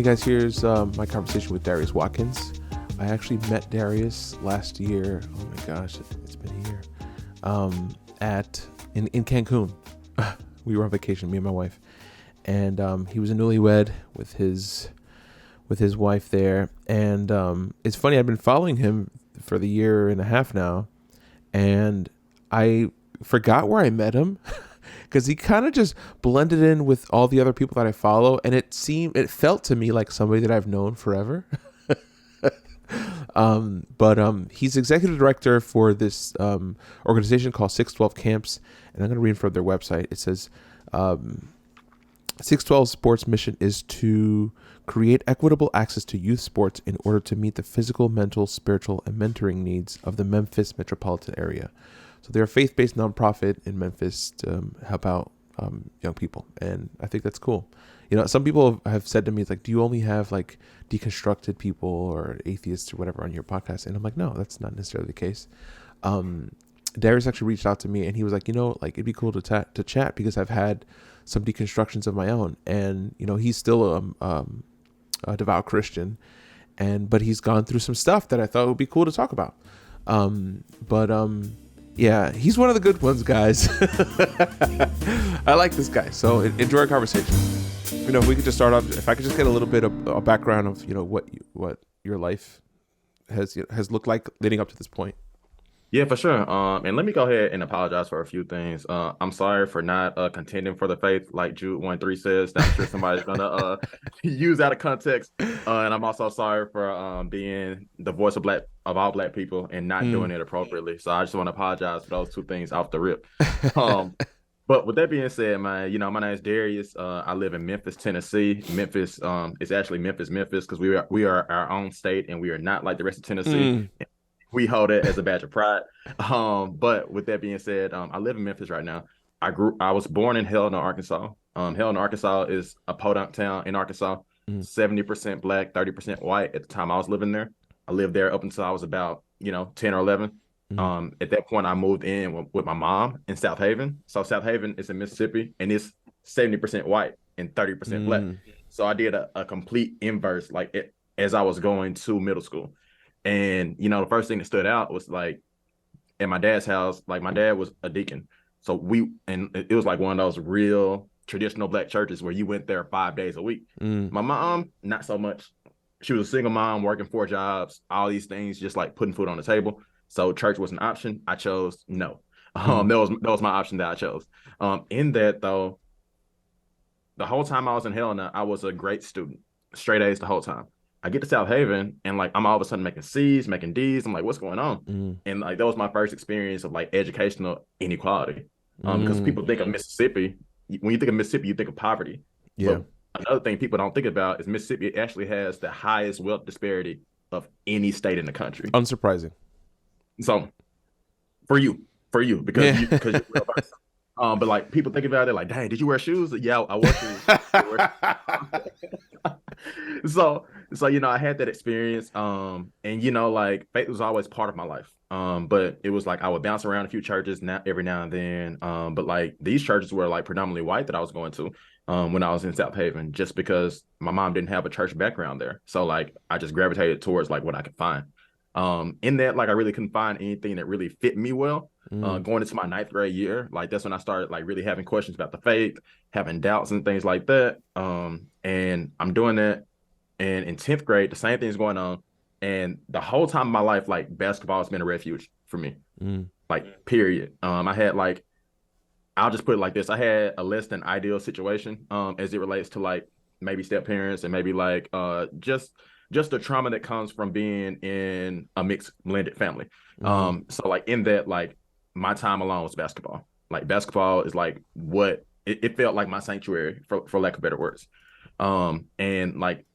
Hey guys, here's my conversation with Darius Watkins. I actually met Darius last year. Oh my gosh, it's been a year. In Cancun. We were on vacation, me and my wife, and he was a newlywed with his wife there. And it's funny, I've been following him for the year and a half now, and I forgot where I met him. Because he kind of just blended in with all the other people that I follow, and it felt to me like somebody that I've known forever. But he's executive director for this organization called SixTwelve Camps, and I'm going to read from their website. It says, 612 Sports' mission is to create equitable access to youth sports in order to meet the physical, mental, spiritual, and mentoring needs of the Memphis metropolitan area. So they're a faith-based nonprofit in Memphis to help out young people, and I think that's cool. You know, some people have said to me, it's like, do you only have like deconstructed people or atheists or whatever on your podcast? And I'm like, no, that's not necessarily the case. Darius actually reached out to me, and he was like, you know, like it'd be cool to chat because I've had some deconstructions of my own, and you know, he's still a devout Christian, but he's gone through some stuff that I thought would be cool to talk about. Yeah, he's one of the good ones, guys. I like this guy. So enjoy our conversation. You know, if we could just start off, if I could just get a little bit of a background of, you know, what your life has looked like leading up to this point. Yeah, for sure. And let me go ahead and apologize for a few things. I'm sorry for not contending for the faith, like Jude 1:3 says. That I'm sure somebody's gonna use out of context. And I'm also sorry for being the voice of all black people and not doing it appropriately. So I just want to apologize for those two things off the rip. But with that being said, man, you know, my name is Darius. I live in Memphis, Tennessee. Memphis, it's actually Memphis, because we are our own state, and we are not like the rest of Tennessee. We hold it as a badge of pride. But with that being said, I live in Memphis right now. I was born in Helena, Arkansas. Helena, Arkansas is a podunk town in Arkansas. 70% black, 30% white at the time I was living there. I lived there up until I was about, 10 or 11. At that point, I moved in with my mom in South Haven. So South Haven is in Mississippi, and it's 70% white and 30% black. So I did a complete inverse, as I was going to middle school. And, the first thing that stood out was like at my dad's house, like my dad was a deacon. So it was like one of those real traditional black churches where you went there 5 days a week. My mom, not so much. She was a single mom working 4 jobs, all these things, just like putting food on the table. So church was an option. I chose no. That was my option that I chose. In that though, the whole time I was in Helena, I was a great student, straight A's the whole time. I get to South Haven, and like I'm all of a sudden making C's, making D's. I'm like, what's going on? And like that was my first experience of like educational inequality. Because people think of Mississippi, when you think of Mississippi, you think of poverty. Yeah. But another thing people don't think about is Mississippi actually has the highest wealth disparity of any state in the country. Unsurprising. So for you, because you're well versed. But like people think about it like, dang, did you wear shoes? Yeah, I wore shoes. So I had that experience. And like faith was always part of my life. But it was like I would bounce around a few churches every now and then. But like these churches were like predominantly white that I was going to when I was in South Haven, just because my mom didn't have a church background there. So like I just gravitated towards like what I could find. In that, like I really couldn't find anything that really fit me well. Going into my 9th grade year, like that's when I started like really having questions about the faith, having doubts and things like that. And I'm doing that. And in 10th grade, the same thing's going on. And the whole time of my life, like basketball has been a refuge for me. Like, period. I had like, I'll just put it like this. I had a less than ideal situation as it relates to like maybe step parents and maybe like just the trauma that comes from being in a mixed blended family. So like in that, like my time alone was basketball. Like basketball is like what it felt like my sanctuary for lack of better words. And like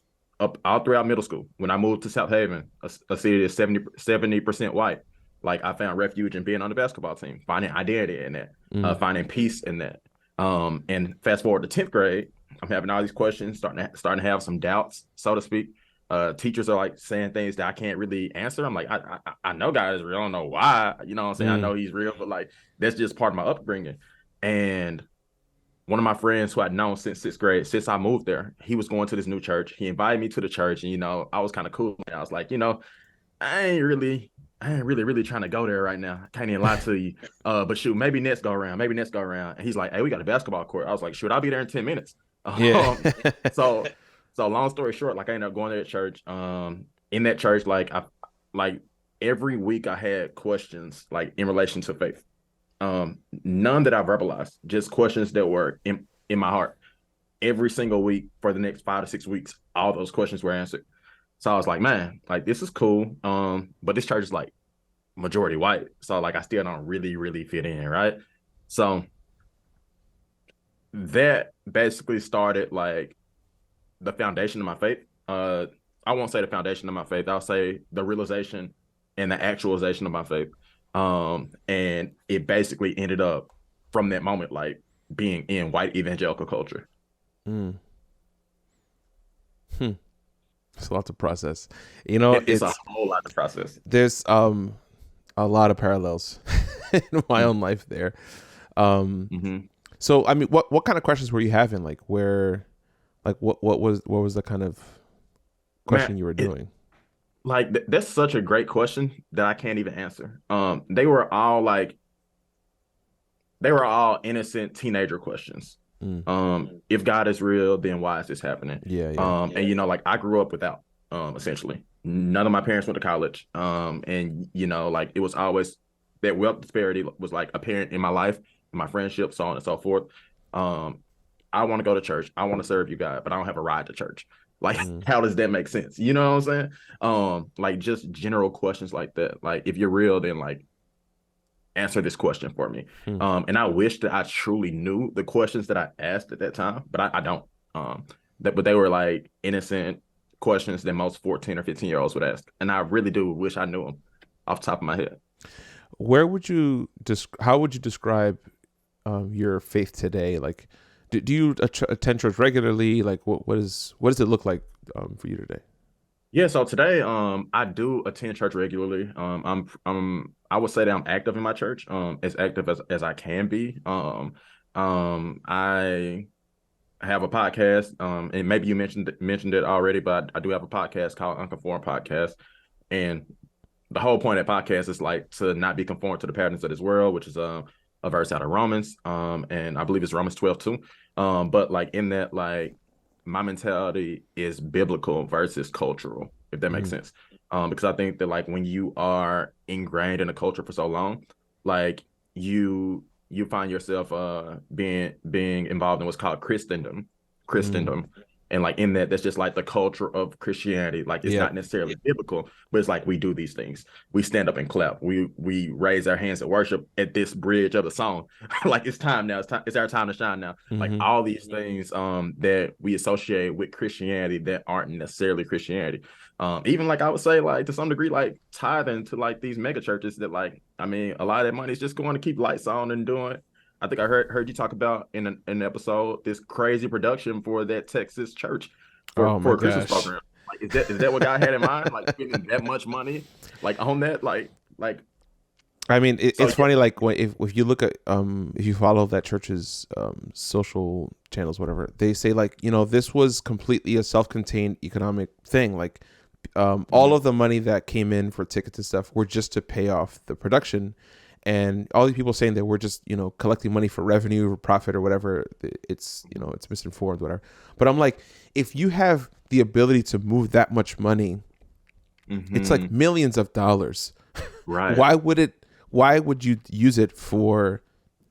up all throughout middle school, when I moved to South Haven, a city that's 70% white, like I found refuge in being on the basketball team, finding identity in that, finding peace in that. And fast forward to 10th grade, I'm having all these questions, starting to have some doubts, so to speak. Teachers are like saying things that I can't really answer. I'm like, I know God is real. I don't know why, you know what I'm saying? I know he's real, but like, that's just part of my upbringing. And one of my friends who I'd known since sixth grade, since I moved there, he was going to this new church. He invited me to the church, and I was kind of cool. I was like, I ain't really trying to go there right now. I can't even lie to you. But shoot, maybe next go around. And he's like, hey, we got a basketball court. I was like, shoot, I'll be there in 10 minutes. Yeah. So long story short, like I ended up going to that church. In that church, like every week I had questions like in relation to faith. None that I verbalized, just questions that were in my heart. Every single week for the next 5 to 6 weeks, all those questions were answered. So I was like, man, like this is cool. But this church is like majority white. So like I still don't really, really fit in, right? So that basically started like the foundation of my faith. I won't say the foundation of my faith. I'll say the realization and the actualization of my faith. And it basically ended up from that moment, like being in white evangelical culture. It's a lot to process. It's a whole lot to process. There's a lot of parallels in my own life there. So I mean, what kind of questions were you having? Like what was the kind of question you were doing? That's such a great question that I can't even answer. They were all innocent teenager questions. If God is real, then why is this happening? Yeah. And like I grew up without, essentially none of my parents went to college. And like it was always that wealth disparity was like apparent in my life, in my friendship, so on and so forth. I want to go to church. I want to serve you, God, but I don't have a ride to church. Like, how does that make sense? You know what I'm saying? Like just general questions like that. Like, if you're real, then like answer this question for me. And I wish that I truly knew the questions that I asked at that time, but I don't. But they were like innocent questions that most 14 or 15-year-olds would ask. And I really do wish I knew them off the top of my head. How would you describe your faith today? Like, do you attend church regularly? Like, what does it look like for you today? Yeah, so today, I do attend church regularly. I would say that I'm active in my church, as active as I can be. I have a podcast, and maybe you mentioned it already, but I do have a podcast called Unconformed Podcast, and the whole point of that podcast is like to not be conformed to the patterns of this world, which is a verse out of Romans, and I believe it's Romans 12 too. But like in that, like my mentality is biblical versus cultural, if that makes sense. Because I think that like when you are ingrained in a culture for so long, like you find yourself being involved in what's called Christendom. And like in that's just like the culture of Christianity. Like it's not necessarily biblical, but it's like we do these things. We stand up and clap. We raise our hands at worship at this bridge of the song. Like it's time now. It's our time to shine now. Like all these things that we associate with Christianity that aren't necessarily Christianity. Even like I would say like to some degree like tithing to like these mega churches that like, I mean, a lot of that money is just going to keep lights on and doing. I think I heard you talk about in an episode this crazy production for that Texas church for a Christmas program. Like, is that what God had in mind? Like spending that much money, like on that, like. I mean, it's funny. Like if you look at if you follow that church's social channels, whatever, they say like this was completely a self-contained economic thing. Like all of the money that came in for tickets and stuff were just to pay off the production. And all these people saying that we're just, collecting money for revenue or profit or whatever, it's, it's misinformed, whatever. But I'm like, if you have the ability to move that much money, it's like millions of dollars. Right. Why would you use it for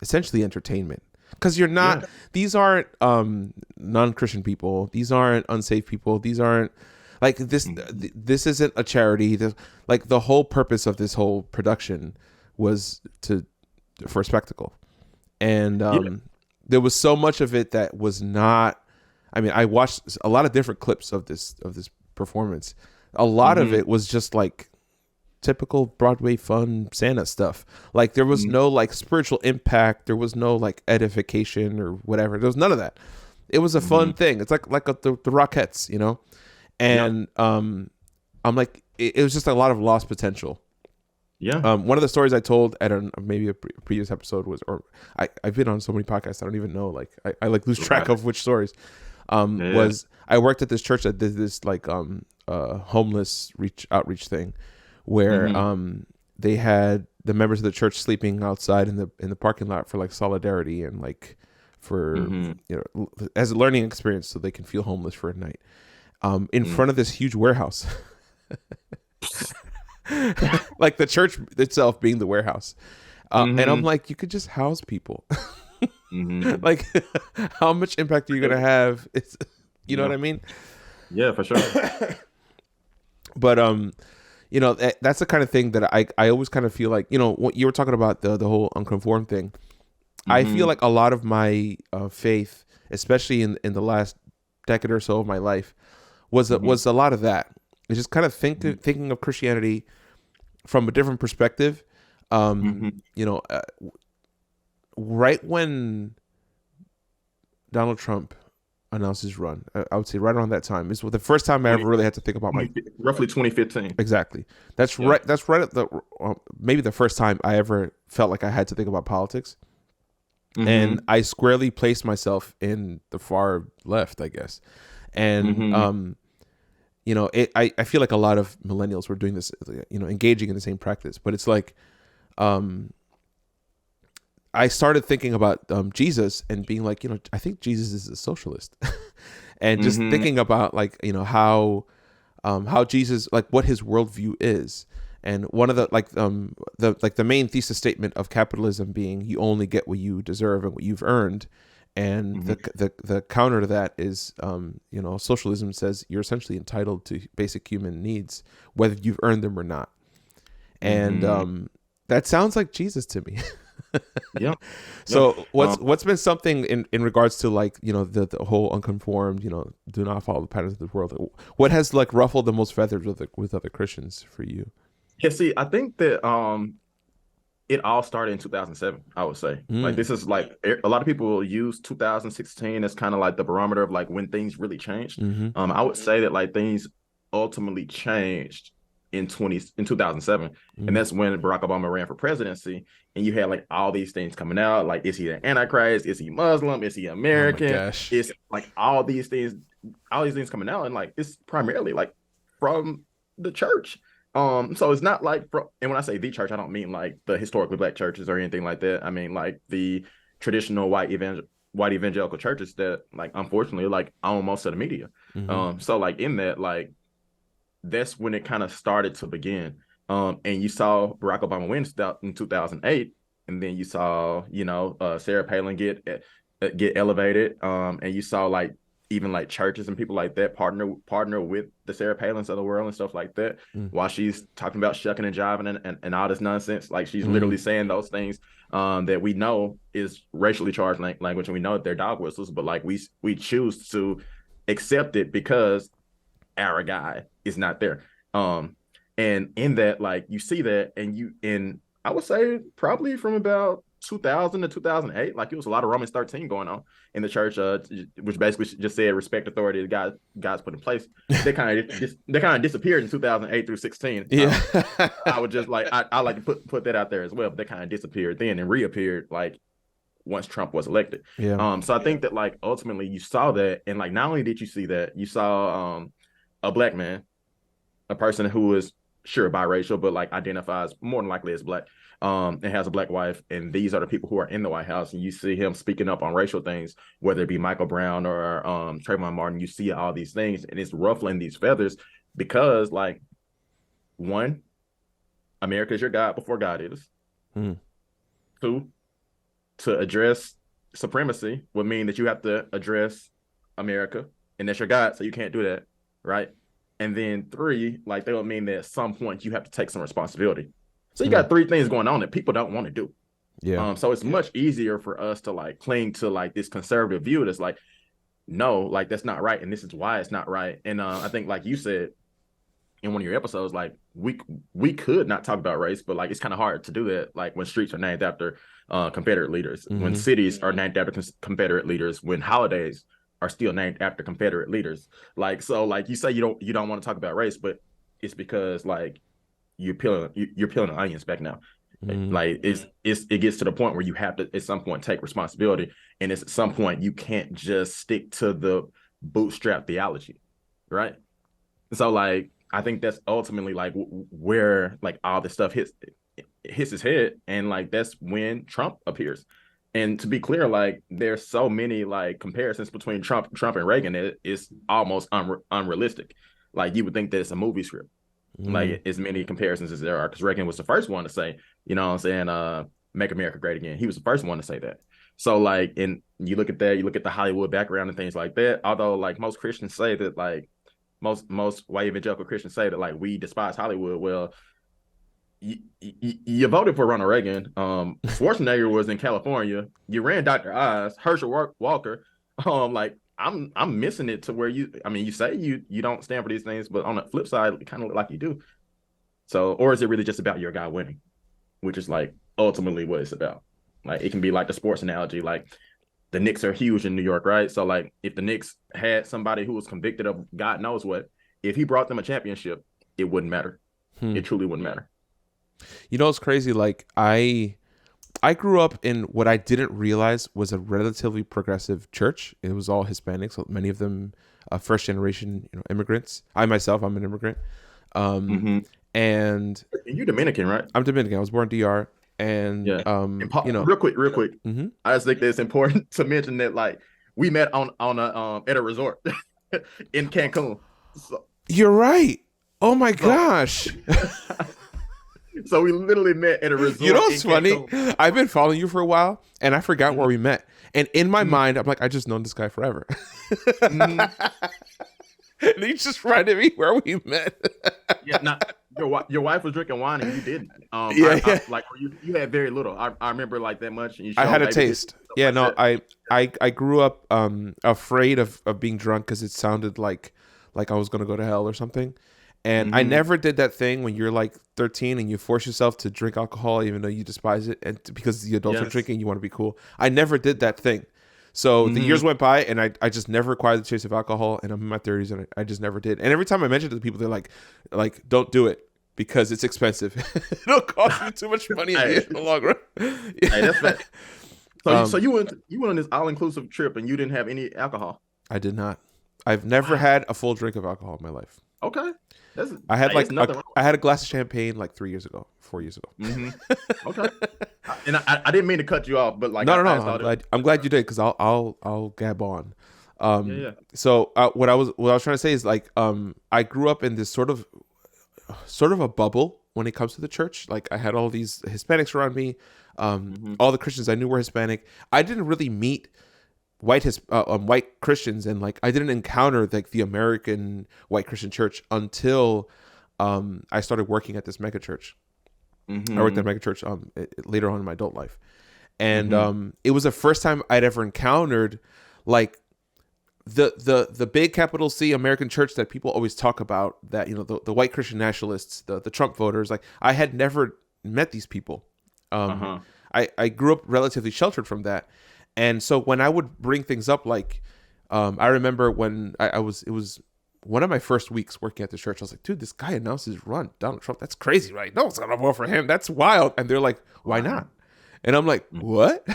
essentially entertainment? Because you're not, these aren't non-Christian people. These aren't unsaved people. These aren't like this. This isn't a charity. Like the whole purpose of this whole production was for spectacle, and there was so much of it that was not. I mean, I watched a lot of different clips of this performance. A lot of it was just like typical Broadway fun Santa stuff. Like there was no like spiritual impact. There was no like edification or whatever. There was none of that. It was a fun thing. It's like the Rockettes, and I'm like, it was just a lot of lost potential. Yeah. One of the stories I told at maybe a previous episode was, or I've been on so many podcasts, I don't even know, like I like lose track of which stories. Yeah. Was I worked at this church that did this like homeless outreach thing, where they had the members of the church sleeping outside in the parking lot for like solidarity and like for you know, as a learning experience, so they can feel homeless for a night, in front of this huge warehouse. Like the church itself being the warehouse. And I'm like, you could just house people. Like, how much impact are you gonna have? It's, you know what I mean? Yeah, for sure. But you know, that's the kind of thing that I always kind of feel like, you know, what you were talking about, the whole unconformed thing. I feel like a lot of my faith, especially in the last decade or so of my life, was a lot of that. It's just kind of thinking of Christianity from a different perspective. You know, right when Donald Trump announced his run, I would say right around that time is the first time I ever really had to think about roughly 2015. Exactly. That's right. That's right at the maybe the first time I ever felt like I had to think about politics. And I squarely placed myself in the far left, I guess. And you know, I feel like a lot of millennials were doing this, you know, engaging in the same practice. But it's like, I started thinking about Jesus and being like, you know, I think Jesus is a socialist, and just thinking about like, you know, how Jesus, like what his worldview is. And one of the main thesis statement of capitalism being you only get what you deserve and what you've earned. And the counter to that is, you know, socialism says you're essentially entitled to basic human needs, whether you've earned them or not. And that sounds like Jesus to me. Yeah. So what's been something in regards to like, you know, the whole unconformed, you know, do not follow the patterns of the world? What has like ruffled the most feathers with other Christians for you? Yeah, see, I think that it all started in 2007, I would say. Like this is like a lot of people use 2016 as kind of like the barometer of like when things really changed. I would say that like things ultimately changed in 2007, and that's when Barack Obama ran for presidency, and you had like all these things coming out, like, is he an Antichrist, is he Muslim, is he American? Oh my gosh. It's like all these things coming out, and like it's primarily like from the church. So it's not like and when I say the church, I don't mean like the historically black churches or anything like that. I mean like the traditional white evangelical churches that like unfortunately like own most of the media. So like in that, like that's when it kind of started to begin. And you saw Barack Obama win in 2008, and then you saw, you know, Sarah Palin get elevated, and you saw like even like churches and people like that partner with the Sarah Palins of the world and stuff like that, while she's talking about shucking and jiving and all this nonsense. Like she's literally saying those things that we know is racially charged language, and we know that they're dog whistles, but like we choose to accept it because our guy is not there. And in that, like you see that, and I would say probably from about 2000 to 2008, like it was a lot of Romans 13 going on in the church, which basically just said respect authority that God's put in place. They kind of disappeared in 2008 through 16. Yeah. I would just like I like to put that out there as well. But they kind of disappeared then and reappeared like once Trump was elected. Yeah. So I think that like ultimately you saw that, and like not only did you see that, you saw a black man, a person who is sure biracial, but like identifies more than likely as black, and has a black wife, and these are the people who are in the White House, and you see him speaking up on racial things, whether it be Michael Brown or Trayvon Martin. You see all these things, and it's ruffling these feathers because, like, one, America is your God before God is. Two, to address supremacy would mean that you have to address America, and that's your God, so you can't do that, right? And then three, like that would mean that at some point you have to take some responsibility. So you got three things going on that people don't want to do. Yeah. So it's much easier for us to like cling to like this conservative view that's like, no, like that's not right, and this is why it's not right. And I think like you said in one of your episodes, like we could not talk about race, but like it's kind of hard to do that. Like when streets are named after Confederate leaders, when cities are named after Confederate leaders, when holidays are still named after Confederate leaders. Like, so like you say you don't want to talk about race, but it's because like you're peeling the onions back now. Mm. Like it gets to the point where you have to at some point take responsibility, and it's at some point you can't just stick to the bootstrap theology, right? So like I think that's ultimately like where like all this stuff hits his head, and like that's when Trump appears. And to be clear, like there's so many like comparisons between Trump and Reagan, it's almost unrealistic. Like you would think that it's a movie script, like as many comparisons as there are, because Reagan was the first one to say, you know what I'm saying, make America great again. He was the first one to say that. So like, and you look at that, you look at the Hollywood background and things like that. Although like most Christians say that, like most white evangelical Christians say that like we despise Hollywood. Well, you voted for Ronald Reagan. Schwarzenegger was in California. You ran Dr. Oz, Herschel Walker. Like I'm missing it to where you say you don't stand for these things, but on the flip side, it kind of look like you do. So, or is it really just about your guy winning, which is like ultimately what it's about? Like it can be like the sports analogy, like the Knicks are huge in New York, right? So like if the Knicks had somebody who was convicted of God knows what, if he brought them a championship, it wouldn't matter. It truly wouldn't matter. You know, it's crazy. Like I grew up in what I didn't realize was a relatively progressive church. It was all Hispanics, many of them first generation, immigrants. I'm an immigrant. And you're Dominican, right? I'm Dominican. I was born in DR. And real quick. I just think that it's important to mention that like we met on at a resort in Cancun. So, you're right. Oh my gosh. So we literally met at a resort. You know what's funny? I've been following you for a while, and I forgot where we met. And in my mind, I'm like, I just known this guy forever. And he just reminded me where we met. Your wife was drinking wine and you didn't. You had very little. I remember like that much. And you I had a taste. Yeah, no, I grew up afraid of being drunk because it sounded like I was gonna go to hell or something. And I never did that thing when you're like 13 and you force yourself to drink alcohol even though you despise it, and because the adults are drinking, you want to be cool. I never did that thing. So the years went by and I just never acquired the taste of alcohol, and I'm in my 30s and I just never did. And every time I mention it to people, they're like don't do it because it's expensive. It'll cost you too much money in the long run. Hey, that's fact. So you went on this all-inclusive trip and you didn't have any alcohol? I did not. I've never had a full drink of alcohol in my life. Okay. I had I had a glass of champagne like 4 years ago. Okay. And I didn't mean to cut you off, but like no. I'm glad you did, because I'll gab on. So what I was trying to say is like I grew up in this sort of a bubble when it comes to the church. Like I had all these Hispanics around me. All the Christians I knew were Hispanic. I didn't really meet white Christians, and like I didn't encounter like the American white Christian church until I started working at this mega church. I worked at a mega church later on in my adult life, and it was the first time I'd ever encountered like the big capital C American church that people always talk about, that the white Christian nationalists, the Trump voters. Like I had never met these people. I grew up relatively sheltered from that. And so when I would bring things up, like I remember when it was one of my first weeks working at the church, I was like, dude, this guy announced his run, Donald Trump. That's crazy, right? No one's going to vote for him. That's wild. And they're like, why not? And I'm like, what?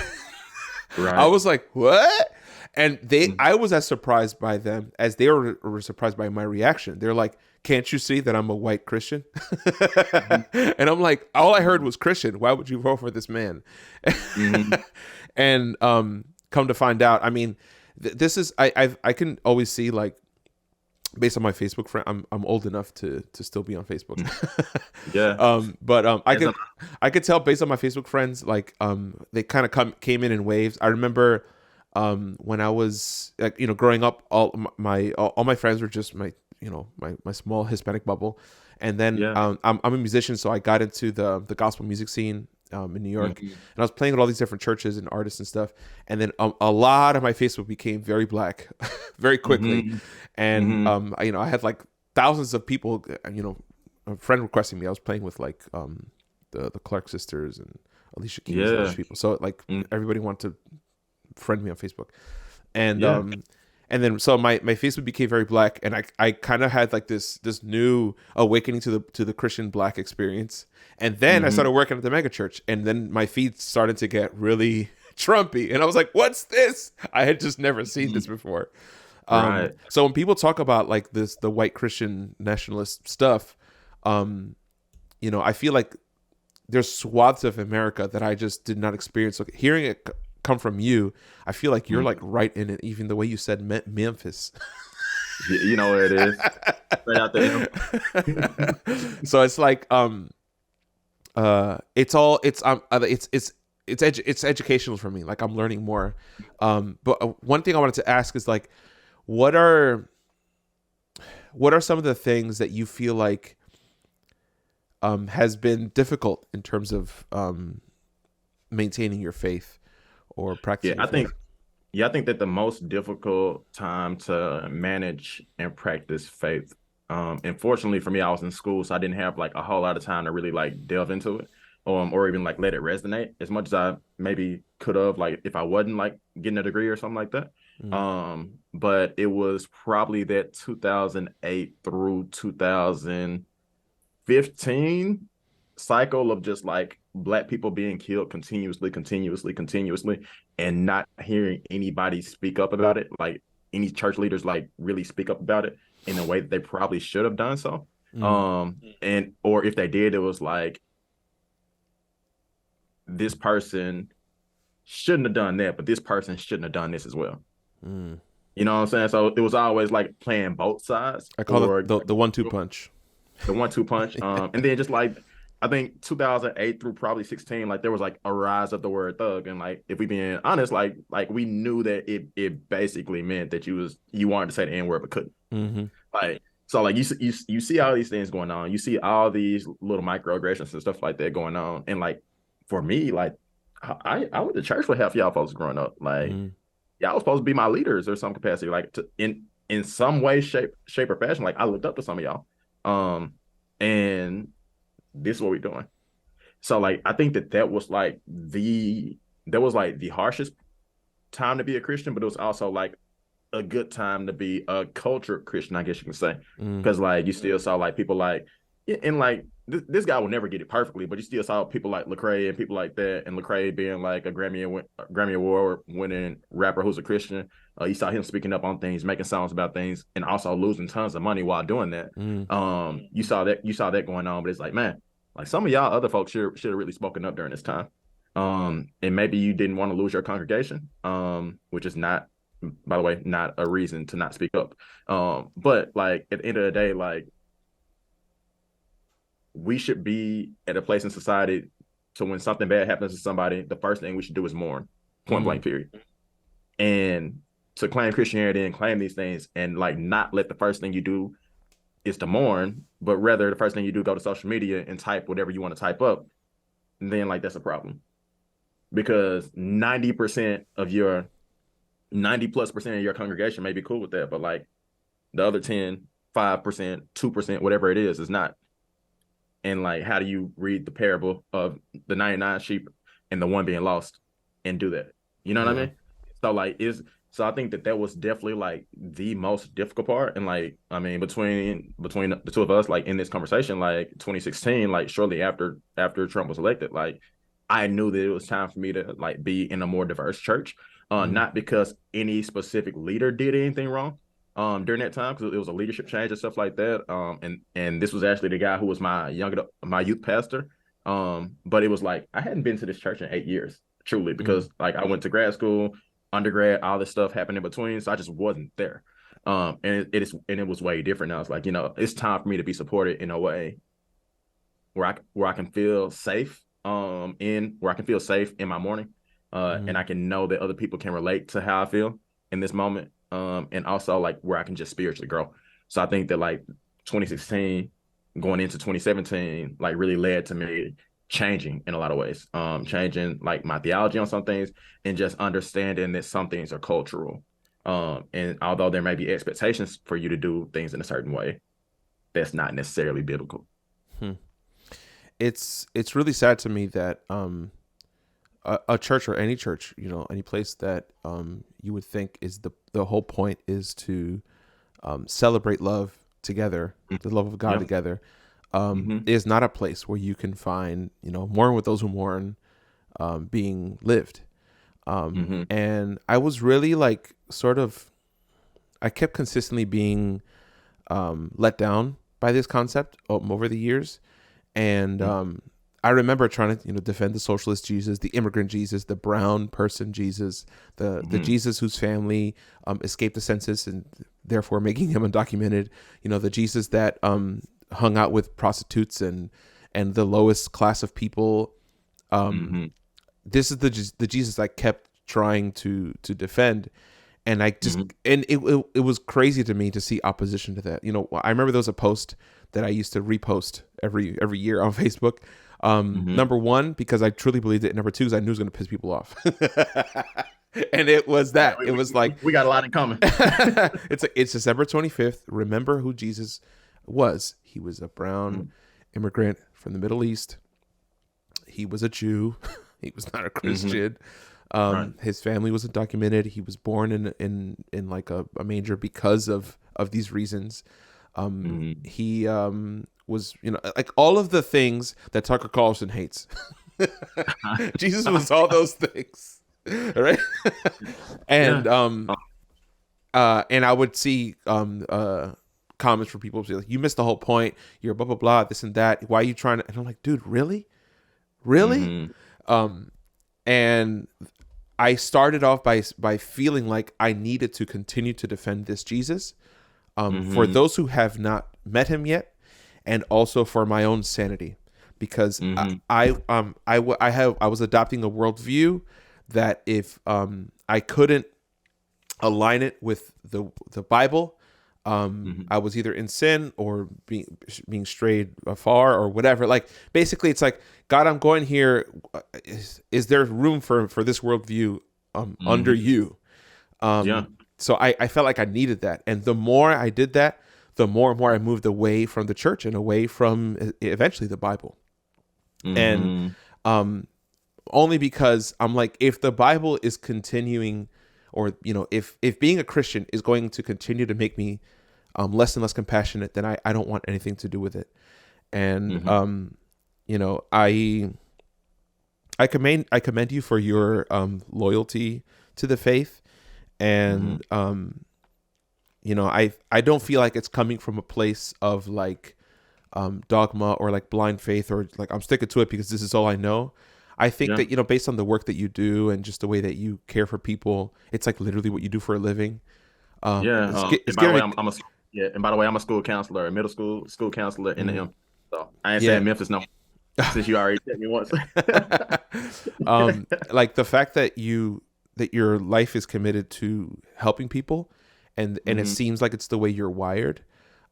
Right. I was like, what? And I was as surprised by them as they were surprised by my reaction. They're like, can't you see that I'm a white Christian? And I'm like, all I heard was Christian. Why would you vote for this man? And come to find out, I mean, this is I can always see, like, based on my Facebook friend, I'm old enough to still be on Facebook. I could tell based on my Facebook friends, like they kind of came in waves. I remember when I was like, growing up, all my friends were just my small Hispanic bubble. And then I'm a musician, so I got into the gospel music scene in New York, and I was playing with all these different churches and artists and stuff. And then a lot of my Facebook became very black very quickly. And I had like thousands of people, a friend requesting me. I was playing with like the Clark sisters and Alicia Keys and those people. So like everybody wanted to friend me on Facebook. And And then so my face became very black, and I kind of had like this new awakening to the Christian black experience. And then I Mm-hmm. started working at the mega church, and then my feed started to get really Trumpy, and I was like, "What's this?" I had just never seen this before. Right. So when people talk about like the white Christian nationalist stuff, I feel like there's swaths of America that I just did not experience. So hearing it come from you, I feel like you're like right in it. Even the way you said Memphis. You know where it is. Right out there. So it's like it's educational for me. Like I'm learning more. But one thing I wanted to ask is like, what are some of the things that you feel like has been difficult in terms of maintaining your faith or practicing Yeah, your faith? I think that the most difficult time to manage and practice faith, and fortunately for me, I was in school, so I didn't have like a whole lot of time to really like delve into it, or even like let it resonate as much as I maybe could have, like if I wasn't like getting a degree or something like that. But it was probably that 2008 through 2015 cycle of just like Black people being killed continuously, and not hearing anybody speak up about it, like any church leaders like really speak up about it in a way that they probably should have done so. And or if they did, it was like, this person shouldn't have done that, but this person shouldn't have done this as well. You know what I'm saying? So it was always like playing both sides, I call it the 1-2 punch. the 1-2 punch. And then just like, I think 2008 through probably 16, like there was like a rise of the word thug, and like if we being honest, like we knew that it basically meant that you wanted to say the N word but couldn't. Like, so like you see all these things going on, you see all these little microaggressions and stuff like that going on, and like for me, like I went to church with half y'all folks growing up, like y'all was supposed to be my leaders or some capacity, like in some way, shape or fashion. Like I looked up to some of y'all, and this is what we're doing. So like I think that was like the harshest time to be a Christian, but it was also like a good time to be a cultured Christian, I guess you can say, because like you still saw like people like, and like this guy will never get it perfectly, but you still saw people like Lecrae and people like that, and Lecrae being like a Grammy Award winning rapper who's a Christian. You saw him speaking up on things, making songs about things, and also losing tons of money while doing that. You saw that going on, but it's like, man, like some of y'all other folks should have really spoken up during this time. And maybe you didn't want to lose your congregation, which is not, by the way, not a reason to not speak up. But like at the end of the day, like we should be at a place in society to when something bad happens to somebody, the first thing we should do is mourn, point blank, period. And to claim Christianity and claim these things and like not let the first thing you do is to mourn, but rather the first thing you do, go to social media and type whatever you want to type up, then like that's a problem. Because 90% of your 90+% of your congregation may be cool with that, but like the other 10, 5%, 2%, whatever it is not. And like, how do you read the parable of the 99 sheep and the one being lost and do that? You know what I mean? So like so I think that was definitely like the most difficult part. And like, I mean, between the two of us, like in this conversation, like 2016, like shortly after Trump was elected, like I knew that it was time for me to like be in a more diverse church. Not because any specific leader did anything wrong during that time, because it was a leadership change and stuff like that. And this was actually the guy who was my youth pastor. But it was like I hadn't been to this church in 8 years, truly, because like I went to grad school, undergrad, all this stuff happened in between, so I just wasn't there. And it was way different. I was like, it's time for me to be supported in a way where I can feel safe, in my morning, and I can know that other people can relate to how I feel in this moment, and also like where I can just spiritually grow. So I think that like 2016 going into 2017 like really led to me changing in a lot of ways, changing like my theology on some things and just understanding that some things are cultural. And although there may be expectations for you to do things in a certain way, that's not necessarily biblical. It's really sad to me that a church or any church, any place that you would think is the whole point is to celebrate love together, the love of God together, is not a place where you can find, mourn with those who mourn, being lived. And I was really like I kept consistently being let down by this concept over the years. And I remember trying to, defend the socialist Jesus, the immigrant Jesus, the brown person Jesus, the Jesus whose family escaped the census and therefore making him undocumented. The Jesus that hung out with prostitutes and the lowest class of people. This is the Jesus I kept trying to defend. And I just and it was crazy to me to see opposition to that. I remember there was a post that I used to repost every year on Facebook. Number one, because I truly believed it. And number two, because I knew it was going to piss people off. And it was that. It was like we got a lot in common. It's December 25th. Remember who Jesus was. He was a brown immigrant from the Middle East. He was a Jew. He was not a Christian. Right. His family was undocumented. He was born in like a manger because of these reasons. He was, like all of the things that Tucker Carlson hates. Jesus was all those things, right? And and I would see comments from people say like, "You missed the whole point. You're blah blah blah. This and that. Why are you trying to?" And I'm like, "Dude, really? And I started off by feeling like I needed to continue to defend this Jesus for those who have not met him yet, and also for my own sanity, because I was adopting a worldview that if I couldn't align it with the Bible, I was either in sin or being strayed afar or whatever. Like basically, it's like, God, I'm going here. Is there room for this worldview under you? So I felt like I needed that, and the more I did that, the more and more I moved away from the church and away from eventually the Bible. And only because I'm like, if the Bible is continuing, or if being a Christian is going to continue to make me less and less compassionate, then I don't want anything to do with it. And I commend you for your loyalty to the faith, and I don't feel like it's coming from a place of like dogma or like blind faith, or like I'm sticking to it because this is all I know. I think that, based on the work that you do and just the way that you care for people, it's like literally what you do for a living. And by the way, I'm a school counselor, a middle school counselor in the M. So I ain't saying Memphis, no. Since you already said me once. Like the fact that your life is committed to helping people, and it seems like it's the way you're wired.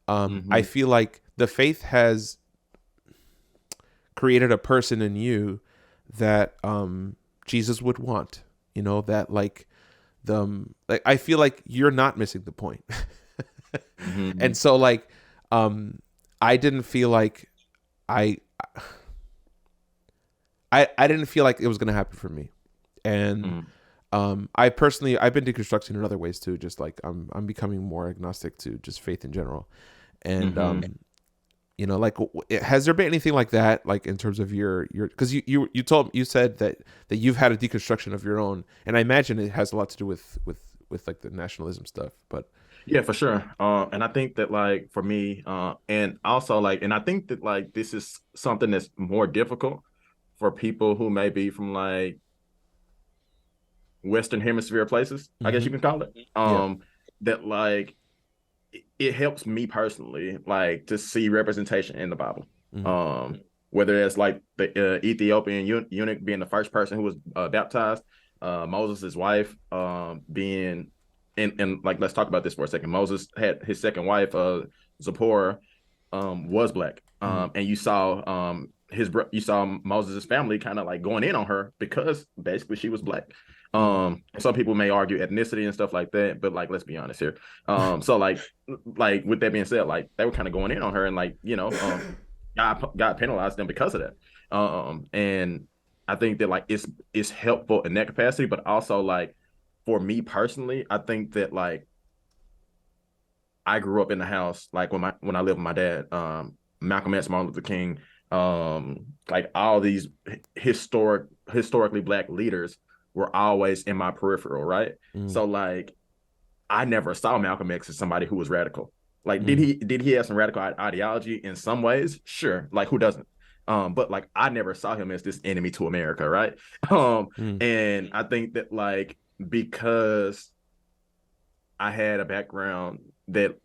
I feel like the faith has created a person in you that Jesus would want. That like I feel like you're not missing the point. And so like I didn't feel like I didn't feel like it was going to happen for me. And I've been deconstructing in other ways too. Just like I'm becoming more agnostic to just faith in general. And like, has there been anything like that, like in terms of your, because you said that you've had a deconstruction of your own, and I imagine it has a lot to do with like the nationalism stuff. But yeah, for sure. And I think that like for me, and also like, and I think that like this is something that's more difficult for people who may be from like Western Hemisphere places, I guess you can call it. That like it helps me personally, like to see representation in the Bible. Whether it's like the Ethiopian eunuch being the first person who was baptized, Moses' wife being, and like, let's talk about this for a second. Moses had his second wife, Zipporah, was black, and you saw Moses' family kind of like going in on her because basically she was black. Some people may argue ethnicity and stuff like that, but like, let's be honest here. So like with that being said, like they were kind of going in on her, and like, God penalized them because of that. And I think that like it's helpful in that capacity, but also like for me personally, I think that like I grew up in the house like when I lived with my dad, Malcolm X, Martin Luther King, like all these historically black leaders were always in my peripheral, right? Mm. So like I never saw Malcolm X as somebody who was radical. Like, Mm. did he have some radical ideology in some ways? Sure. Like, who doesn't? But like I never saw him as this enemy to America, right? Mm. And I think that like because I had a background that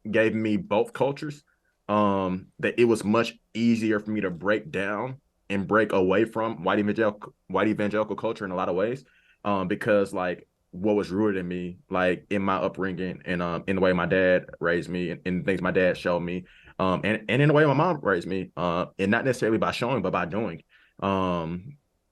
gave me both cultures, that it was much easier for me to break down and break away from white evangelical culture in a lot of ways, because like what was rooted in me, like in my upbringing and in the way my dad raised me and things my dad showed me, and in the way my mom raised me, and not necessarily by showing but by doing,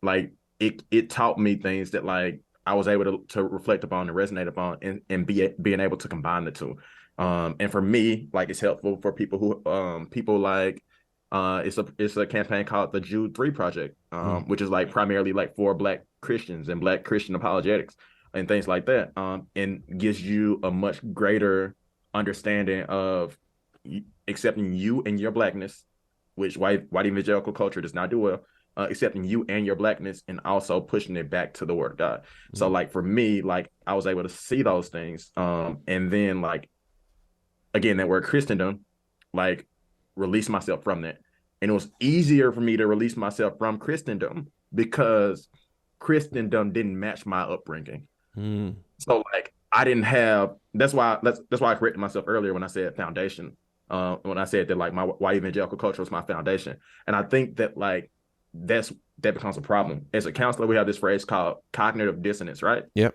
like it taught me things that like I was able to reflect upon and resonate upon and being able to combine the two. And for me, like it's helpful for people who people like it's a campaign called the Jude 3 Project, Mm. which is like primarily like for Black Christians and Black Christian apologetics and things like that. And gives you a much greater understanding of accepting you and your blackness, which white evangelical culture does not do well. Accepting you and your blackness and also pushing it back to the word of God. So Mm. like for me, like I was able to see those things, and then like again that word Christendom, like release myself from that. And it was easier for me to release myself from Christendom because Christendom didn't match my upbringing. Mm. So like I didn't have that's why I corrected myself earlier when I said foundation. When I said that like my white evangelical culture was my foundation. And I think that like that's that becomes a problem. As a counselor, we have this phrase called cognitive dissonance, right? Yep.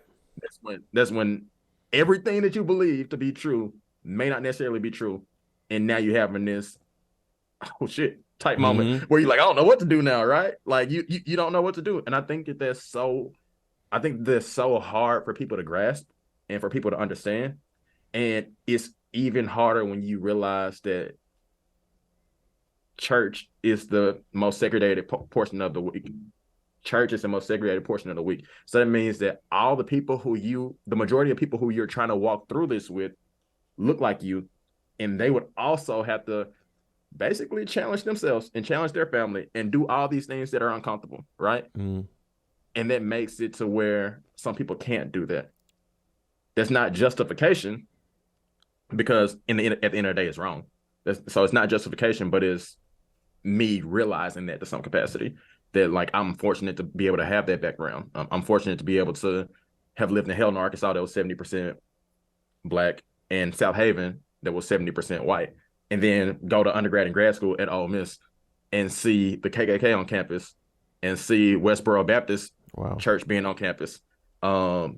That's when everything that you believe to be true may not necessarily be true. And now you're having this oh shit type moment Mm-hmm. where you're like, I don't know what to do now, right? Like you don't know what to do. And I think that's so hard for people to grasp and for people to understand. And it's even harder when you realize that church is the most segregated portion of the week. Church is the most segregated portion of the week. So that means that all the people the majority of people who you're trying to walk through this with look like you. And they would also have to basically challenge themselves and challenge their family and do all these things that are uncomfortable, right? Mm. And that makes it to where some people can't do that. That's not justification because at the end of the day, it's wrong. So it's not justification, but it's me realizing that to some capacity that like I'm fortunate to be able to have that background. I'm fortunate to be able to have lived in Helena, Arkansas that was 70% Black, and South Haven that was 70% white, and then go to undergrad and grad school at Ole Miss and see the KKK on campus and see Westboro Baptist Wow. Church being on campus, and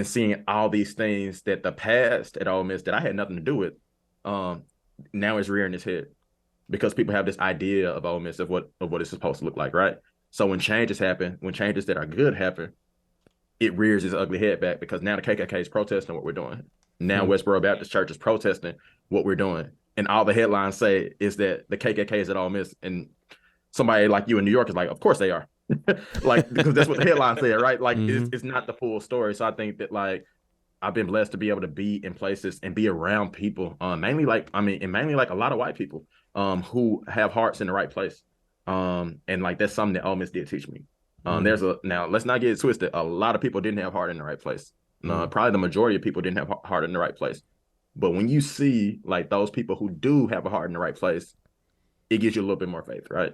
seeing all these things that the past at Ole Miss that I had nothing to do with, now is rearing its head because people have this idea of Ole Miss of what it's supposed to look like, right? So when changes happen, when changes that are good happen, it rears its ugly head back because now the KKK is protesting what we're doing. Now Mm. Westboro Baptist Church is protesting what we're doing. And all the headlines say is that the KKK is at Ole Miss. And somebody like you in New York is like, of course they are. Like, because that's what the headlines say, right? Like, Mm-hmm. it's not the full story. So I think that, like, I've been blessed to be able to be in places and be around people, mainly like a lot of white people, who have hearts in the right place. And like that's something that Ole Miss did teach me. Mm. Now let's not get it twisted. A lot of people didn't have heart in the right place. Mm. Probably the majority of people didn't have heart in the right place. But when you see like those people who do have a heart in the right place, it gives you a little bit more faith, right?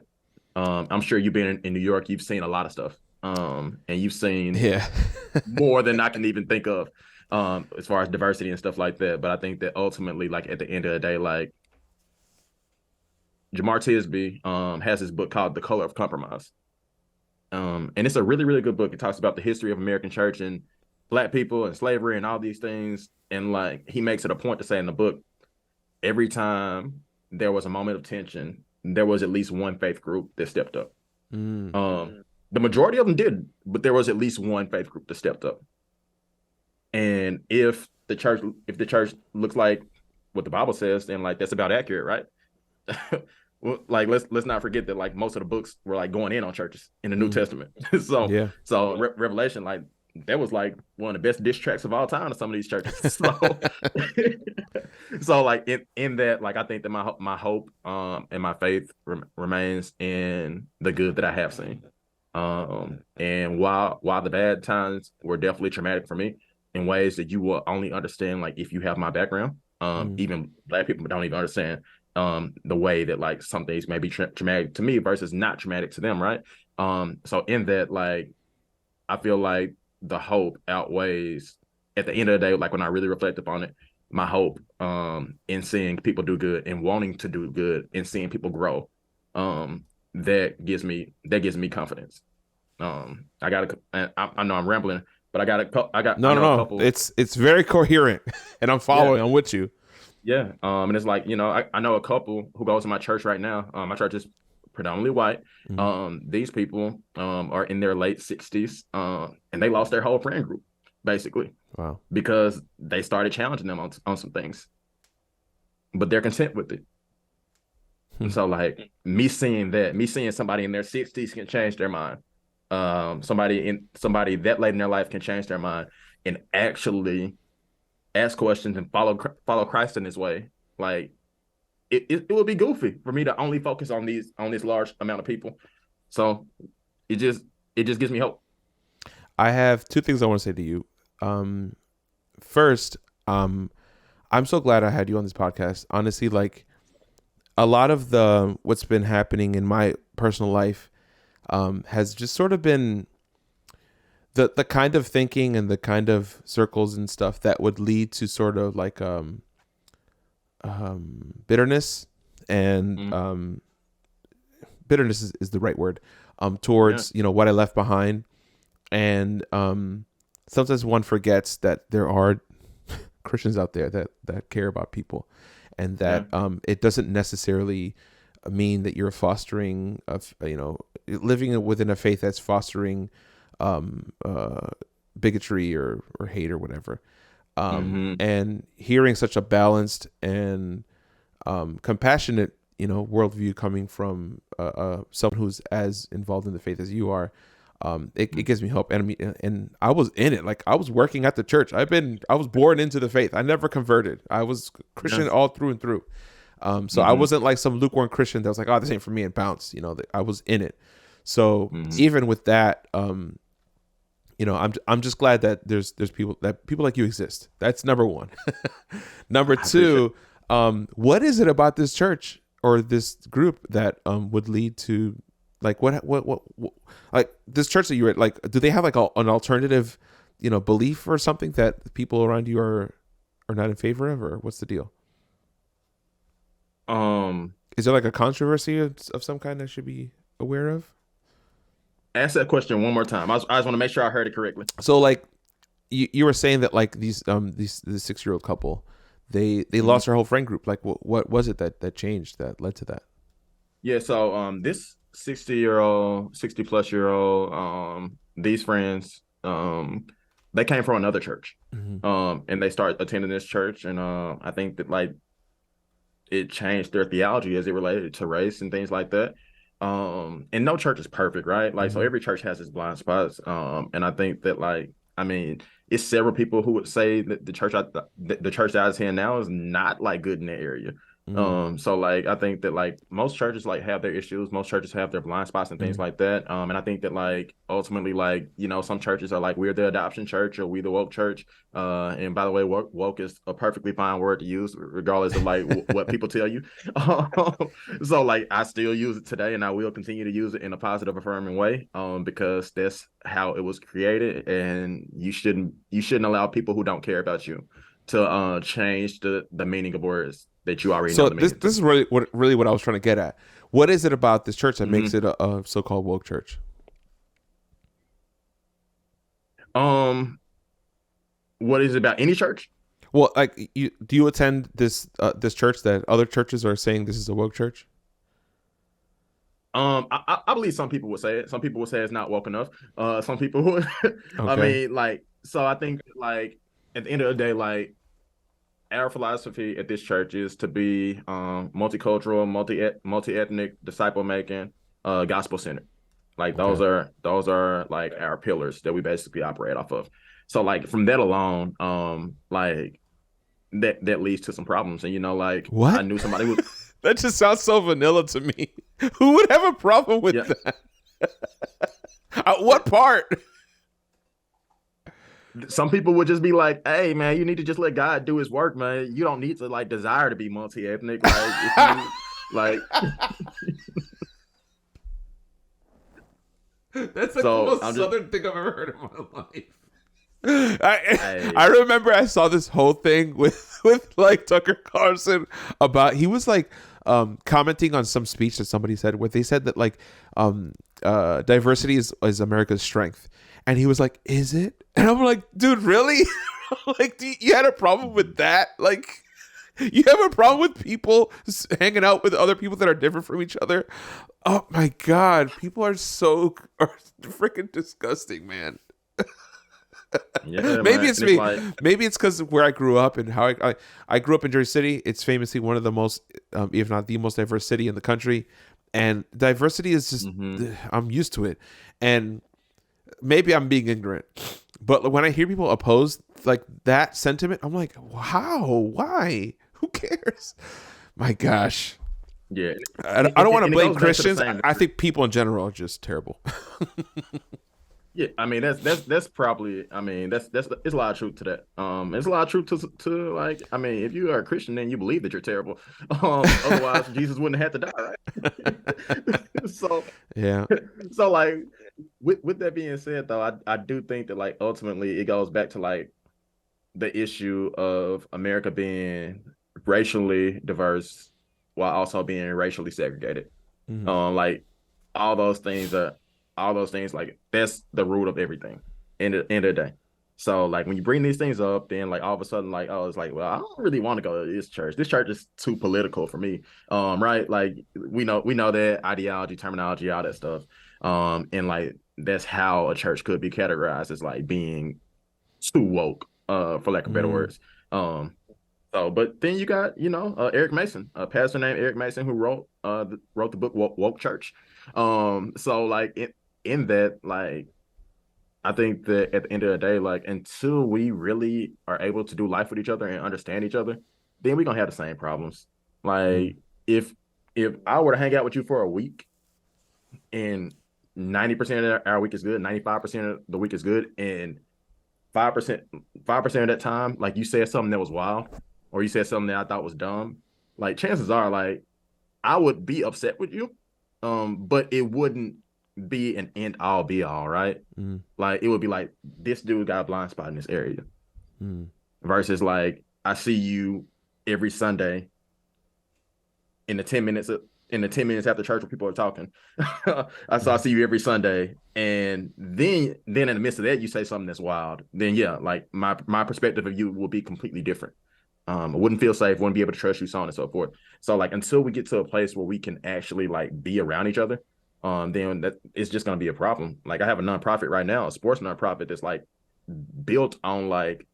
I'm sure you've been in New York, you've seen a lot of stuff, and you've seen Yeah. more than I can even think of, as far as diversity and stuff like that. But I think that ultimately, like at the end of the day, like Jamar Tisby has this book called The Color of Compromise. And it's a really, really good book. It talks about the history of American church and Black people and slavery and all these things. And like he makes it a point to say in the book, every time there was a moment of tension, there was at least one faith group that stepped up. Mm. The majority of them did, but there was at least one faith group that stepped up. And if the church looks like what the Bible says, then like that's about accurate, right? like let's not forget that like most of the books were like going in on churches in the New Mm. Testament. so Yeah. so Revelation, like that was like one of the best diss tracks of all time to some of these churches. So like in that, like I think that my hope and my faith remains in the good that I have seen. And while the bad times were definitely traumatic for me in ways that you will only understand like if you have my background. Even Black people don't even understand the way that like some things may be traumatic to me versus not traumatic to them, right? So in that, like I feel like the hope outweighs at the end of the day, like when I really reflect upon it, my hope in seeing people do good and wanting to do good and seeing people grow, that gives me confidence. I got I know I'm rambling, but I know a No. couple. It's very coherent, and I'm following. Yeah. I'm with you. Yeah. And it's like, I know a couple who goes to my church right now. My church is predominantly white. These people are in their late 60s, and they lost their whole friend group, basically. Wow. Because they started challenging them on some things. But they're content with it. So like me seeing somebody in their 60s can change their mind. Somebody that late in their life can change their mind and actually ask questions and follow Christ in his way. Like it would be goofy for me to only focus on this large amount of people. So it just gives me hope. I have two things I want to say to you. First, I'm so glad I had you on this podcast. Honestly, like a lot of what's been happening in my personal life has just sort of been the kind of thinking and the kind of circles and stuff that would lead to sort of like bitterness and bitterness is the right word towards what I left behind. And sometimes one forgets that there are Christians out there that care about people, and that it doesn't necessarily mean that you're fostering living within a faith that's fostering bigotry or hate or whatever. And hearing such a balanced and compassionate worldview coming from someone who's as involved in the faith as you are, it gives me hope. And I mean, and I was in it. Like I was working at the church. I was born into the faith. I never converted. I was Christian all through and through. So I wasn't like some lukewarm Christian that was like, oh, this ain't for me, and bounce. I was in it. So even with that, I'm just glad that there's people like you exist. That's number one. Number two, what is it about this church or this group that would lead to like what like this church that you're at? Like, do they have like an alternative, belief or something that people around you are not in favor of, or what's the deal? Is there like a controversy of some kind I should be aware of? Ask that question one more time. I just want to make sure I heard it correctly. So like you were saying that like this 6-year-old couple, they lost their whole friend group. Like what was it that changed that led to that? Yeah, so this 60-plus-year-old, these friends, they came from another church. And they started attending this church, and I think that like it changed their theology as it related to race and things like that. And no church is perfect, right? Like so every church has its blind spots. And I think that like, I mean, it's several people who would say that the church that I attend now is not like good in that area. So like I think that like most churches like have their issues, most churches have their blind spots and things like that. And I think that like ultimately like some churches are like we're the adoption church or we the woke church. And by the way, woke is a perfectly fine word to use regardless of like what people tell you. So like I still use it today, and I will continue to use it in a positive, affirming way. Because that's how it was created, and you shouldn't allow people who don't care about you to change the meaning of words that you already know. So this is really what I was trying to get at. What is it about this church that makes it a so-called woke church? What is it about any church? Well, like do you attend this church that other churches are saying this is a woke church? I believe some people would say it. Some people would say it's not woke enough. Some people would. Okay. I mean, like, so I think like at the end of the day, like, our philosophy at this church is to be multicultural, multi-ethnic, disciple making, gospel centered. Like those are like our pillars that we basically operate off of. So like from that alone, like that leads to some problems. And like what? I knew somebody was that just sounds so vanilla to me. Who would have a problem with that? What part? Some people would just be like, "Hey, man, you need to just let God do His work, man. You don't need to like desire to be multi-ethnic, like if you, like." That's like the most southern thing I've ever heard in my life. I remember I saw this whole thing with like Tucker Carlson about, he was like commenting on some speech that somebody said where they said that like diversity is America's strength. And he was like, is it? And I'm like, dude, really? Like, you had a problem with that? Like, you have a problem with people hanging out with other people that are different from each other? Oh my God. People are freaking disgusting, man. Yeah, maybe man. it's me. Maybe it's because where I grew up and how I grew up in Jersey City. It's famously one of the most, if not the most diverse city in the country. And diversity is just, I'm used to it. And maybe I'm being ignorant, but when I hear people oppose like that sentiment, I'm like, how? Why? Who cares? My gosh. Yeah. I don't want to blame Christians. I think people in general are just terrible. Yeah, I mean that's probably, I mean that's it's a lot of truth to that. There's a lot of truth to like, I mean, if you are a Christian then you believe that you're terrible. Otherwise Jesus wouldn't have to die, right? So yeah. So like with that being said though, I do think that like ultimately it goes back to like the issue of America being racially diverse while also being racially segregated. Like all those things, like that's the root of everything in the end of the day. So like when you bring these things up, then like all of a sudden like, oh, it's like, well, I don't really want to go to this church. This church is too political for me. Right? Like we know that ideology, terminology, all that stuff. And like that's how a church could be categorized as like being too woke, for lack of better words. So, but then you got, Eric Mason, a pastor named Eric Mason who wrote the book Woke Church. So like in that, like, I think that at the end of the day, like until we really are able to do life with each other and understand each other, then we're gonna have the same problems. Like if I were to hang out with you for a week and 90% of our week is good, 95% of the week is good, and 5% of that time, like you said something that was wild, or you said something that I thought was dumb, like chances are like I would be upset with you, but it wouldn't be an end all be all, right? Like it would be like this dude got a blind spot in this area, versus like I see you every Sunday in the 10 minutes after church when people are talking. I see you every Sunday, and then in the midst of that you say something that's wild. Then yeah, like my perspective of you will be completely different. I wouldn't feel safe, wouldn't be able to trust you, so on and so forth. So like until we get to a place where we can actually like be around each other, then that it's just gonna be a problem. Like I have a nonprofit right now, a sports nonprofit that's like built on like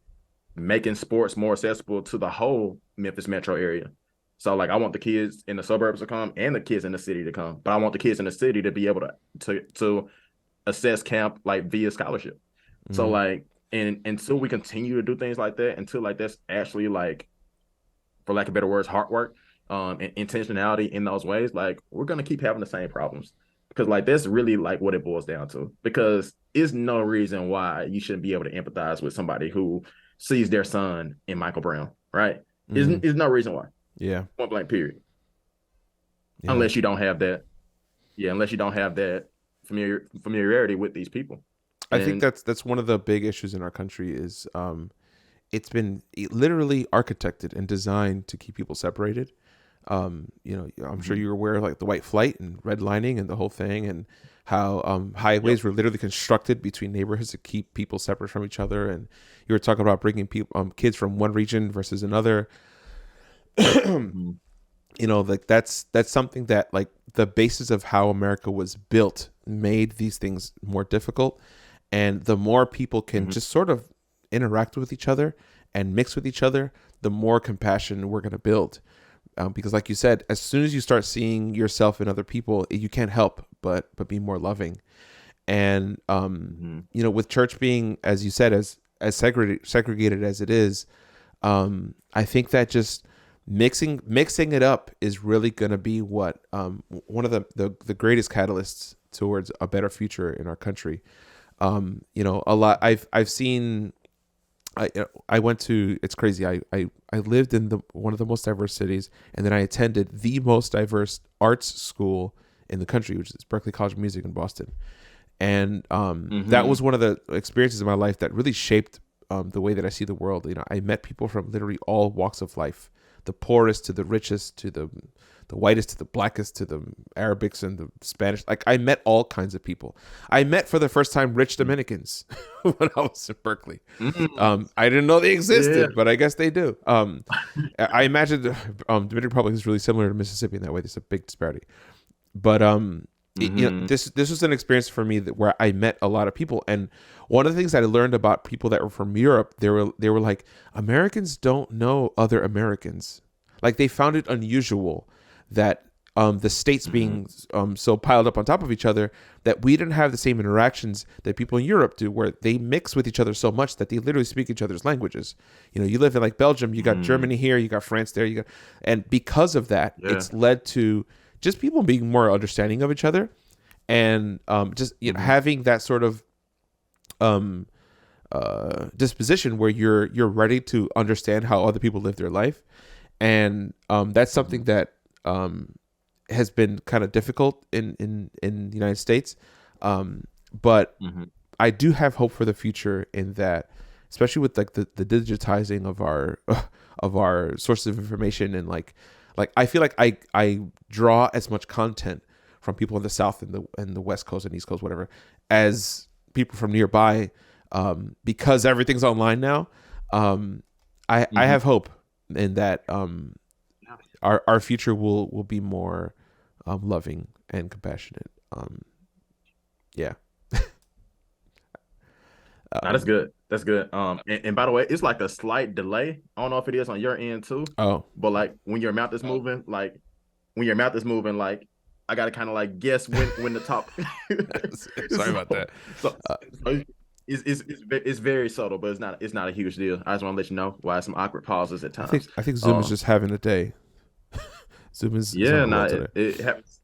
making sports more accessible to the whole Memphis metro area. So like I want the kids in the suburbs to come and the kids in the city to come, but I want the kids in the city to be able to assess camp like via scholarship. So like, and until we continue to do things like that, until like that's actually like, for lack of better words, hard work, and intentionality in those ways, like we're gonna keep having the same problems, because like that's really like what it boils down to. Because there's no reason why you shouldn't be able to empathize with somebody who sees their son in Michael Brown, right? There's no reason why. Yeah. Point blank, period. Yeah. Unless you don't have that. Yeah, unless you don't have that familiarity with these people. I think that's one of the big issues in our country is it's been literally architected and designed to keep people separated. I'm sure you're aware of like the white flight and redlining and the whole thing, and how highways were literally constructed between neighborhoods to keep people separate from each other. And you were talking about bringing people, kids from one region versus another. Like that's something that like the basis of how America was built made these things more difficult. And the more people can just sort of interact with each other and mix with each other, the more compassion we're going to build. Because like you said, as soon as you start seeing yourself in other people, you can't help but be more loving. And with church being, as you said, as segregated as it is, I think that just mixing it up is really going to be what one of the greatest catalysts towards a better future in our country. A lot I've seen. I went to, it's crazy. I lived in one of the most diverse cities, and then I attended the most diverse arts school in the country, which is Berklee College of Music in Boston. And that was one of the experiences in my life that really shaped the way that I see the world. I met people from literally all walks of life, the poorest to the richest, to the whitest to the blackest, to the Arabics and the Spanish. Like, I met all kinds of people. I met for the first time rich Dominicans when I was in Berkeley. I didn't know they existed, but I guess they do. I imagine the Dominican Republic is really similar to Mississippi in that way. There's a big disparity. But this was an experience for me where I met a lot of people, and one of the things that I learned about people that were from Europe, they were like, Americans don't know other Americans. Like, they found it unusual that the states being so piled up on top of each other, that we didn't have the same interactions that people in Europe do, where they mix with each other so much that they literally speak each other's languages. You live in like Belgium, you got Germany here, you got France there, and because of that, it's led to just people being more understanding of each other, and just having that sort of disposition where you're ready to understand how other people live their life, and that's something that has been kind of difficult in the United States, but I do have hope for the future in that, especially with like the digitizing of our sources of information, and like I feel like I draw as much content from people in the South and the West Coast and East Coast, whatever, as people from nearby, because everything's online now. I have hope in that our future will be more loving and compassionate. Yeah. That's good. That's good. And by the way, it's like a slight delay. I don't know if it is on your end too. Oh, but like when your mouth is moving, like I gotta kind of like guess when the top. Sorry about that. So it's very subtle, but it's not a huge deal. I just want to let you know why some awkward pauses at times. I think Zoom is just having a day. Zoom is it happens.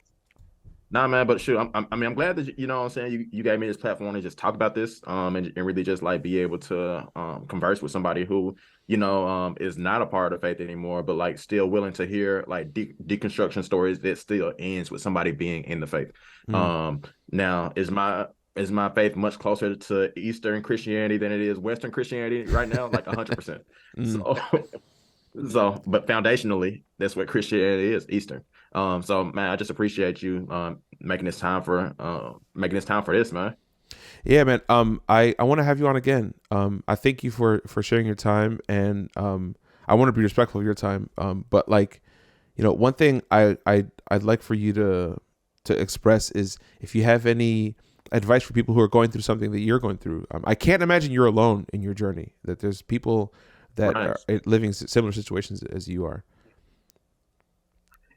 Nah, man, but shoot, I'm glad that you know what I'm saying, you gave me this platform to just talk about this, and really just like be able to converse with somebody who is not a part of faith anymore, but like still willing to hear like deconstruction stories that still ends with somebody being in the faith. Now is my faith much closer to Eastern Christianity than it is Western Christianity right now? Like 100%. So, but foundationally, that's what Christianity is, Eastern. So man, I just appreciate you making this time for this, man. Yeah, man. I want to have you on again. I thank you for sharing your time, and I want to be respectful of your time. But like, one thing I'd like for you to express is if you have any advice for people who are going through something that you're going through. I can't imagine you're alone in your journey, that there's people that are living similar situations as you are.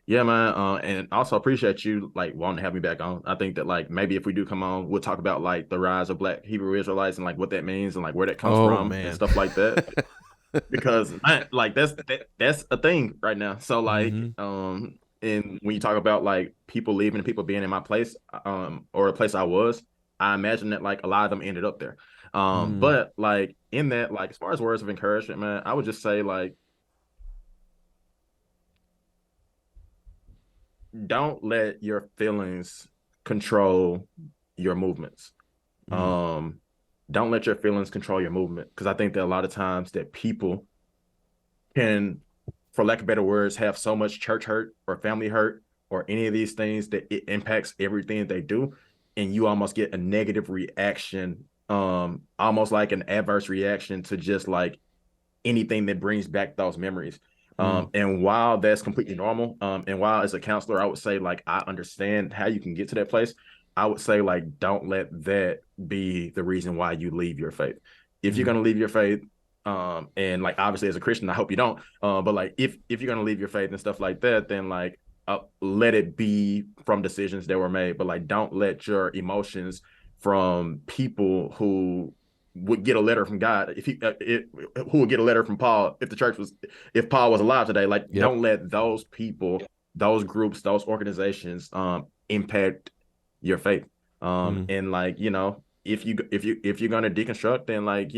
Yeah, man. And also appreciate you like wanting to have me back on. I think that like maybe if we do come on, we'll talk about like the rise of Black Hebrew Israelites and like what that means and like where that comes from and stuff like that. Because like that's a thing right now. So like and when you talk about like people leaving and people being in my place or a place I was, I imagine that like a lot of them ended up there. But like in that, like as far as words of encouragement, man, I would just say like don't let your feelings control your movements. Don't let your feelings control your movement, because I think that a lot of times that people can, for lack of better words, have so much church hurt or family hurt or any of these things that it impacts everything they do, and you almost get a negative reaction, almost like an adverse reaction to just like anything that brings back those memories. And while that's completely normal, and while as a counselor, I would say like I understand how you can get to that place, I would say like don't let that be the reason why you leave your faith. If you're going to leave your faith, And like obviously as a Christian, I hope you don't. But like if you're gonna leave your faith and stuff like that, then like let it be from decisions that were made. But like don't let your emotions from people who would get a letter from God, who would get a letter from Paul if Paul was alive today. Like Yep. don't let those people, those groups, those organizations impact your faith. And like if you're gonna deconstruct, then like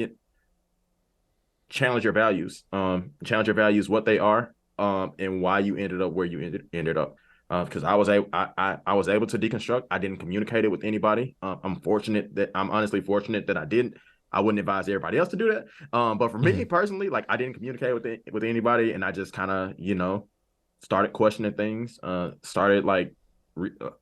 challenge your values. Challenge your values, what they are, and why you ended up where you ended up. Because I was able to deconstruct. I didn't communicate it with anybody. I'm honestly fortunate that I didn't. I wouldn't advise everybody else to do that. But for me personally, like I didn't communicate with anybody, and I just kind of started questioning things. Started like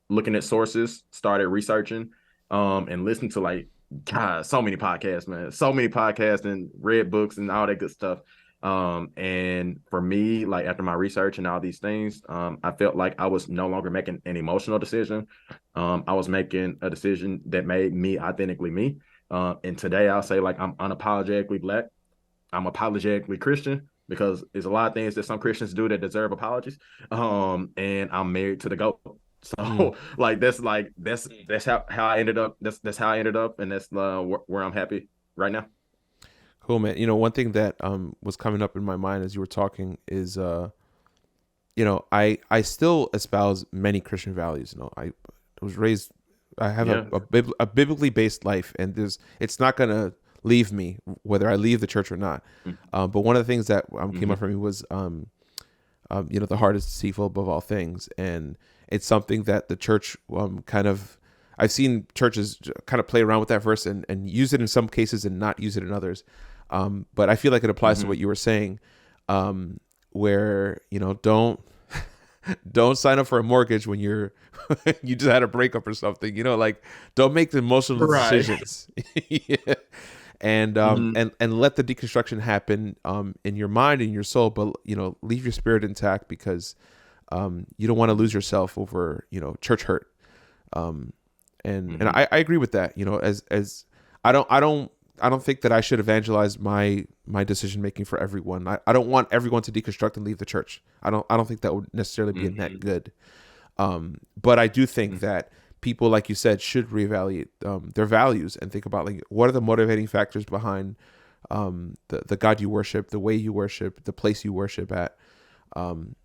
looking at sources. Started researching, and listening to like God, so many podcasts, man. So many podcasts and read books and all that good stuff. And for me, like after my research and all these things, I felt like I was no longer making an emotional decision. I was making a decision that made me authentically me. And today I'll say like I'm unapologetically Black. I'm apologetically Christian because there's a lot of things that some Christians do that deserve apologies. And I'm married to the GOAT. So that's how I ended up. That's how I ended up, and that's where I'm happy right now. Cool, man. One thing that was coming up in my mind as you were talking is I still espouse many Christian values. I was raised. I have a biblically based life, and it's not gonna leave me whether I leave the church or not. But one of the things that came up for me was the heart is deceitful above all things, and it's something that the church I've seen churches kind of play around with that verse and use it in some cases and not use it in others. But I feel like it applies to what you were saying, where don't sign up for a mortgage when you just had a breakup or something. Like don't make the emotional decisions. Yeah. And let the deconstruction happen in your mind and your soul, but leave your spirit intact because you don't want to lose yourself over church hurt. And I agree with that. As I don't think that I should evangelize my decision making for everyone. I don't want everyone to deconstruct and leave the church. I don't think that would necessarily be a net good. But I do think that people, like you said, should reevaluate their values and think about like what are the motivating factors behind the God you worship, the way you worship, the place you worship at, and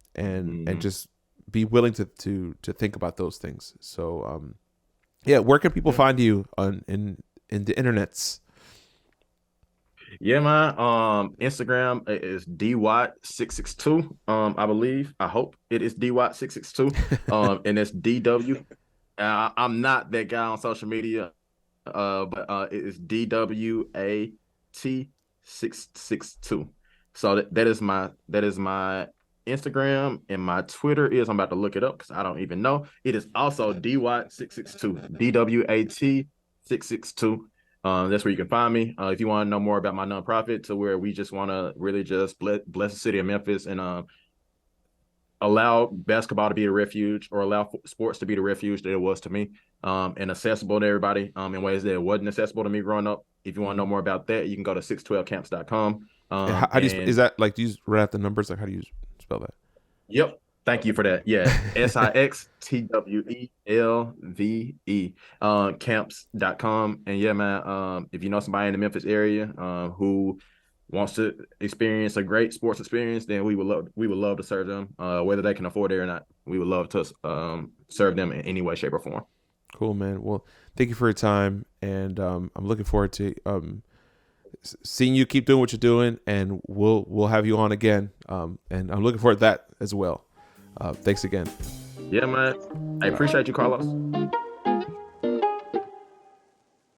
just be willing to think about those things. So where can people find you in the internets? Yeah, man. Instagram is dwatt662. I believe. I hope it is dwatt662. And it's DW. I'm not that guy on social media. But it is DWAT662. So that is my Instagram, and my Twitter is, I'm about to look it up because I don't even know. It is also DWAT662. DWAT662. That's where you can find me. If you want to know more about my nonprofit, to where we just want to really just bless the city of Memphis and allow basketball to be a refuge, or allow sports to be the refuge that it was to me, and accessible to everybody in ways that it wasn't accessible to me growing up. If you want to know more about that, you can go to SixTwelveCamps.com. How do you is that like, do you write out the numbers? Like, how do you spell that? Yep. Thank you for that. Yeah. SixTwelve camps.com. And yeah, man, if you know somebody in the Memphis area who wants to experience a great sports experience, then we would love to serve them, whether they can afford it or not. We would love to serve them in any way, shape, or form. Cool, man. Well, thank you for your time, and I'm looking forward to seeing you keep doing what you're doing, and we'll have you on again. And I'm looking forward to that as well. Thanks again. Yeah, man. I appreciate you, Carlos.